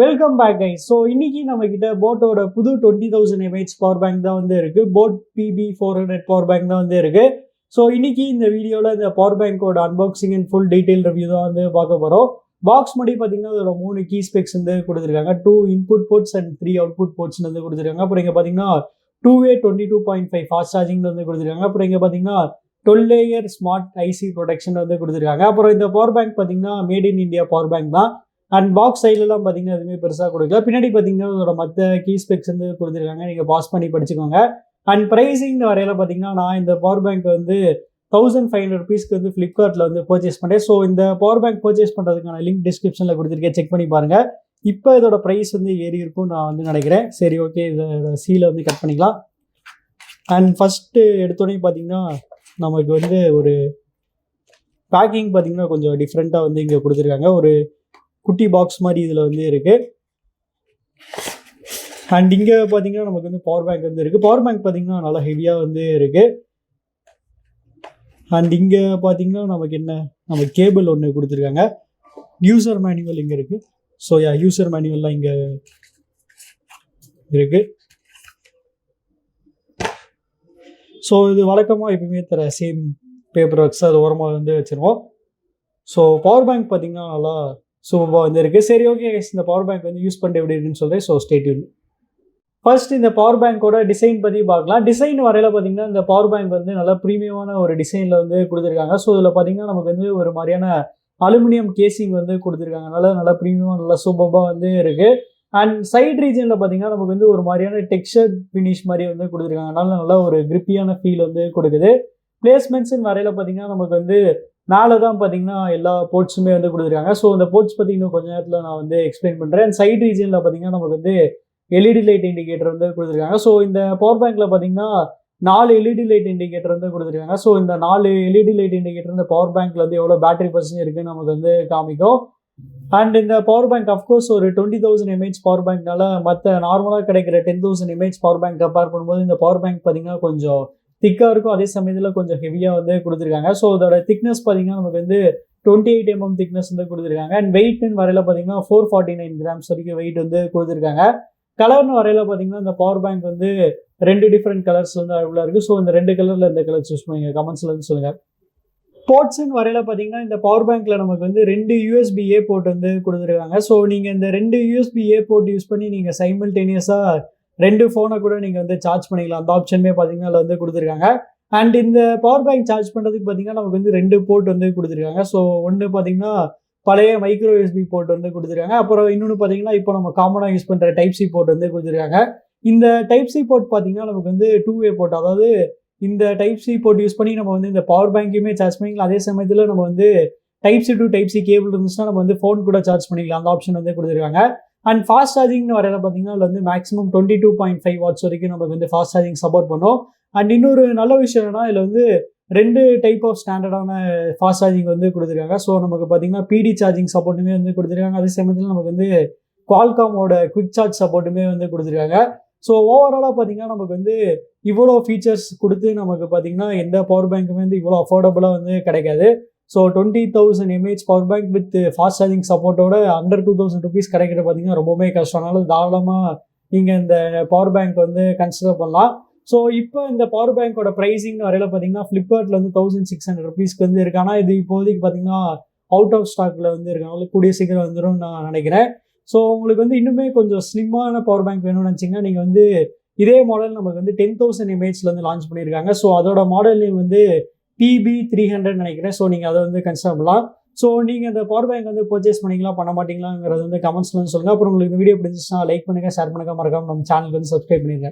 Welcome back guys. So இன்னைக்கு நம்ம கிட்ட போட்டோட புது 20,000 mAh பவர் பேங்க் தான் வந்து இருக்கு. போட் PB400 பவர் பேங்க் தான் வந்து இருக்கு. ஸோ இன்னைக்கு இந்த வீடியோவில் இந்த பவர் பேங்கோட unboxing and full detail review தான் வந்து பார்க்க போகிறோம். பாக்ஸ் முடி பார்த்தீங்கன்னா அதோட 3 கீ ஸ்பெக்ஸ் வந்து கொடுத்துருக்காங்க. 2 input ports and 3 output ports வந்து கொடுத்துருக்காங்க. அப்புறம் இங்கே பார்த்தீங்கன்னா 2way 22.5 ஃபாஸ்ட் சார்ஜிங் வந்து கொடுத்துருக்காங்க. அப்புறம் இங்கே பார்த்தீங்கன்னா 12 லேயர் ஸ்மார்ட் ஐசி ப்ரொடெக்ஷன் வந்து கொடுத்துருக்காங்க. அப்புறம் இந்த பவர் பேங்க் பார்த்தீங்கன்னா made in India power bank தான். அண்ட் பாக்ஸ் சைட்லலாம் பார்த்தீங்கன்னா எதுவுமே பெருசாக கொடுக்கல. பின்னாடி பார்த்தீங்கன்னா அதோட மற்ற கீ ஸ்பெக்ஸ் வந்து கொடுத்துருக்காங்க. நீங்கள் பாஸ் பண்ணி படிச்சுக்கோங்க. அண்ட் ப்ரைஸிங் வரையில் பார்த்தீங்கன்னா நான் இந்த பவர் பேங்க் வந்து 1500 rupeesக்கு வந்து ஃப்ளிப்கார்ட்டில் வந்து பர்ச்சேஸ் பண்ணேன். ஸோ இந்த பவர் பேங்க் பர்ச்சேஸ் பண்ணுறதுக்கான லிங்க் டிஸ்கிரிப்ஷனில் கொடுத்துருக்கேன், செக் பண்ணி பாருங்கள். இப்போ இதோட ப்ரைஸ் வந்து ஏறி இருக்கும் நான் வந்து நினைக்கிறேன். சரி, ஓகே, இதோட சீலை வந்து கட் பண்ணிக்கலாம். அண்ட் ஃபஸ்ட்டு எடுத்தோடனே பார்த்தீங்கன்னா நமக்கு வந்து ஒரு பேக்கிங் பார்த்தீங்கன்னா கொஞ்சம் டிஃப்ரெண்ட்டாக வந்து இங்கே கொடுத்துருக்காங்க. ஒரு குட்டி பாக்ஸ் மாதிரி இதில் வந்து இருக்குது. அண்ட் இங்கே பார்த்தீங்கன்னா நமக்கு வந்து பவர் பேங்க் வந்து இருக்குது. பவர் பேங்க் பார்த்தீங்கன்னா நல்லா ஹெவியாக வந்து இருக்குது. அண்ட் இங்கே பார்த்தீங்கன்னா நமக்கு நம்ம கேபிள் ஒன்று கொடுத்துருக்காங்க. யூசர் மேனுவல் இங்கே இருக்குது. ஸோ யூசர் மேனுவல்லாம் இங்கே இருக்குது. ஸோ இது வழக்கமாக எப்பவுமே தர சேம் பேப்பர் ஒர்க்ஸ் அது ஓரமாக வந்து வச்சுருவோம். ஸோ பவர் பேங்க் பார்த்தீங்கன்னா நல்லா சூப்பராக வந்து இருக்குது. சரி, ஓகே, இந்த பவர் பேங்க் வந்து யூஸ் பண்ணிட்டு எப்படி இருக்குன்னு சொல்கிறேன். So stay tune. ஃபர்ஸ்ட் இந்த பவர் பேங்கோட டிசைன் பற்றி பார்க்கலாம். டிசைன் வரையில் பார்த்தீங்கன்னா இந்த பவர் பேங்க் வந்து நல்லா ப்ரீமியமான ஒரு டிசைனில் வந்து கொடுத்துருக்காங்க. ஸோ இதில் பார்த்தீங்கன்னா நமக்கு வந்து ஒரு மாதிரியான அலுமினியம் கேசிங் வந்து கொடுத்துருக்காங்க. நல்லா ப்ரீமியமாக நல்லா சூப்பராக வந்து இருக்குது. அண்ட் சைட் ரீஜனில் பார்த்தீங்கன்னா நமக்கு வந்து ஒரு மாதிரியான டெக்ஸ்சர் ஃபினிஷ் மாதிரி வந்து கொடுத்துருக்காங்க. நல்லா ஒரு கிரிப்பியான ஃபீல் வந்து கொடுக்குது. பிளேஸ்மெண்ட்ஸ்ன்னு வரையில் பார்த்தீங்கன்னா நமக்கு வந்து மேலே தான் பார்த்தீங்கன்னா எல்லா போர்ட்ஸுமே வந்து கொடுத்துருக்காங்க. ஸோ இந்த போர்ட்ஸ் பற்றி இன்னும் கொஞ்சம் நேரத்தில் நான் வந்து எக்ஸ்பிளைன் பண்ணுறேன். அண்ட் சைட் ரீஜனில் பார்த்தீங்கன்னா நமக்கு வந்து எல்இடி லைட் இண்டிகேட்டர் வந்து கொடுத்துருக்காங்க. ஸோ இந்த பவர் பேங்க்கில் பார்த்தீங்கன்னா 4 எல்இடி லைட் இண்டிகேட்டர் வந்து கொடுத்துருக்காங்க. ஸோ இந்த 4 எல்இடி லைட் இண்டிகேட்டர் இந்த பவர் பேங்க்கில் வந்து எவ்வளோ பேட்டரி பர்சன்ட் இருக்குன்னு நமக்கு வந்து காமிக்கும். அண்ட் இந்த பவர் பேங்க் அஃப்கோர்ஸ் ஒரு 20,000 mAh பவர் பேங்க்னால மற்ற நார்மலாக கிடைக்கிற 10,000 mAh பவர் பேங்க் கம்பேர் பண்ணும்போது இந்த பவர் பேங்க் பார்த்தீங்கன்னா கொஞ்சம் திக்காக இருக்கும். அதே சமயத்தில் கொஞ்சம் ஹெவியாக வந்து கொடுத்துருக்காங்க. ஸோ அதோட திக்னஸ் பார்த்தீங்கன்னா நமக்கு வந்து 28 mm திக்னஸ் வந்து கொடுத்துருக்காங்க. அண்ட் வெயிட்னு வரையில் பார்த்தீங்கன்னா 449 grams வரைக்கும் வெயிட் வந்து கொடுத்துருக்காங்க. கலர்னு வரையில் பார்த்தீங்கன்னா இந்த பவர் பேங்க் வந்து 2 டிஃப்ரெண்ட் கலர்ஸ் வந்து அவைலபிளாக இருக்குது. ஸோ இந்த 2 கலரில் எந்த கலர் சூஸ் பண்ணுங்க கமெண்ட்ஸில் வந்து சொல்லுங்கள். போர்ட்ஸ்ன்னு வரையில் பார்த்தீங்கன்னா இந்த பவர் பேங்க்கில் நமக்கு வந்து 2 USB-A போர்ட் வந்து கொடுத்துருக்காங்க. ஸோ நீங்கள் இந்த 2 USB-A போர்ட் யூஸ் பண்ணி நீங்கள் சைமல்டேனியஸாக 2 ஃபோனை கூட நீங்கள் வந்து சார்ஜ் பண்ணிக்கலாம். அந்த ஆப்ஷனுமே பார்த்தீங்கன்னா அதில் வந்து கொடுத்துருக்காங்க. அண்ட் இந்த பவர் பேங்க் சார்ஜ் பண்ணுறதுக்கு பார்த்தீங்கன்னா நமக்கு வந்து 2 போர்ட் வந்து கொடுத்துருக்காங்க. ஸோ ஒன்று பார்த்தீங்கன்னா பழைய மைக்ரோ USB போர்ட் வந்து கொடுத்துருக்காங்க. அப்புறம் இன்னொன்று பார்த்தீங்கன்னா இப்போ நம்ம காமனாக யூஸ் பண்ணுற டைப் சி போர்ட் வந்து கொடுத்துருக்காங்க. இந்த டைப் சி போர்ட் பார்த்தீங்கன்னா நமக்கு வந்து 2way போர்ட். அதாவது இந்த டைப் சி போர்ட் யூஸ் பண்ணி நம்ம வந்து இந்த பவர் பேங்க்கையுமே சார்ஜ் பண்ணிக்கலாம். அதே சமயத்தில் நம்ம வந்து type C to type C cable இருந்துச்சுன்னா நம்ம வந்து ஃபோன் கூட சார்ஜ் பண்ணிக்கலாம். அந்த ஆப்ஷன் வந்து கொடுத்துருக்காங்க. அண்ட் ஃபாஸ்ட் சார்ஜிங்னு வரையில் பார்த்தீங்கன்னா அதில் வந்து மேக்ஸிமம் 22.5 watts வரைக்கும் நமக்கு வந்து ஃபாஸ்ட் சார்ஜிங் சப்போர்ட் பண்ணும். அண்ட் இன்னொரு நல்ல விஷயம் என்னன்னா இதில் வந்து 2 டைப் ஆஃப் ஸ்டாண்டர்டான ஃபாஸ்ட் சார்ஜிங் வந்து கொடுத்துருக்காங்க. ஸோ நமக்கு பார்த்தீங்கன்னா பிடி சார்ஜிங் சப்போர்ட்டுமே வந்து கொடுத்துருக்காங்க. அதே சமயத்தில் நமக்கு வந்து குவால்காமோட குவிக் சார்ஜ் சப்போர்ட்டுமே வந்து கொடுத்துருக்காங்க. ஸோ ஓவராலாக பார்த்தீங்கன்னா நமக்கு வந்து இவ்வளோ ஃபீச்சர்ஸ் கொடுத்து நமக்கு பார்த்தீங்கன்னா எந்த பவர் பேங்க்குமே வந்து இவ்வளோ அஃபோர்டபுளாக வந்து கிடைக்காது. So 20,000 mAh power bank with fast charging சப்போர்ட்டோட அண்டர் 2,000 rupees கிடைக்கிறது பார்த்தீங்கன்னா ரொம்பவே கஷ்டம்னால தாராளமாக நீங்கள் இந்த பவர் பேங்க் வந்து கன்சிடர் பண்ணலாம். ஸோ இப்போ இந்த பவர் பேங்கோட ப்ரைஸிங்னு வரையில் பார்த்தீங்கன்னா ஃப்ளிப்கார்ட்டில் வந்து 1,600 rupeesக்கு வந்து இருக்கு. ஆனால் இது இப்போதைக்கு பார்த்தீங்கன்னா அவுட் ஆஃப் ஸ்டாக்ல வந்து இருக்காங்க. கூடிய சீக்கிரம் வந்துடும் நான் நினைக்கிறேன். ஸோ உங்களுக்கு வந்து இன்னுமே கொஞ்சம் ஸ்லிம்மான பவர் பேங்க் வேணும்னு நினச்சிங்கன்னா நீங்கள் வந்து இதே மாடல் நமக்கு வந்து 10,000 mAhல வந்து லான்ச் பண்ணியிருக்காங்க. ஸோ அதோட மாடல் நேம் வந்து PB300 நினைக்கிறேன். ஸோ நீங்கள் அதை வந்து கன்சிடர் பண்ணலாம். ஸோ நீங்கள் இந்த பவர் பேங்க் வந்து பர்ச்சேஸ் பண்ணிக்கலாம் பண்ண மாட்டீங்களாங்கிறது வந்து கமெண்ட்ஸ்ல வந்து சொல்லுங்கள். அப்புறம் உங்களுக்கு இந்த வீடியோ பிடிச்சிச்சுன்னா லைக் பண்ணுங்கள், ஷேர் பண்ணுங்கள், மறக்காம நம்ம சேனலுக்கு வந்து சப்ஸ்கிரைப் பண்ணிடுங்க.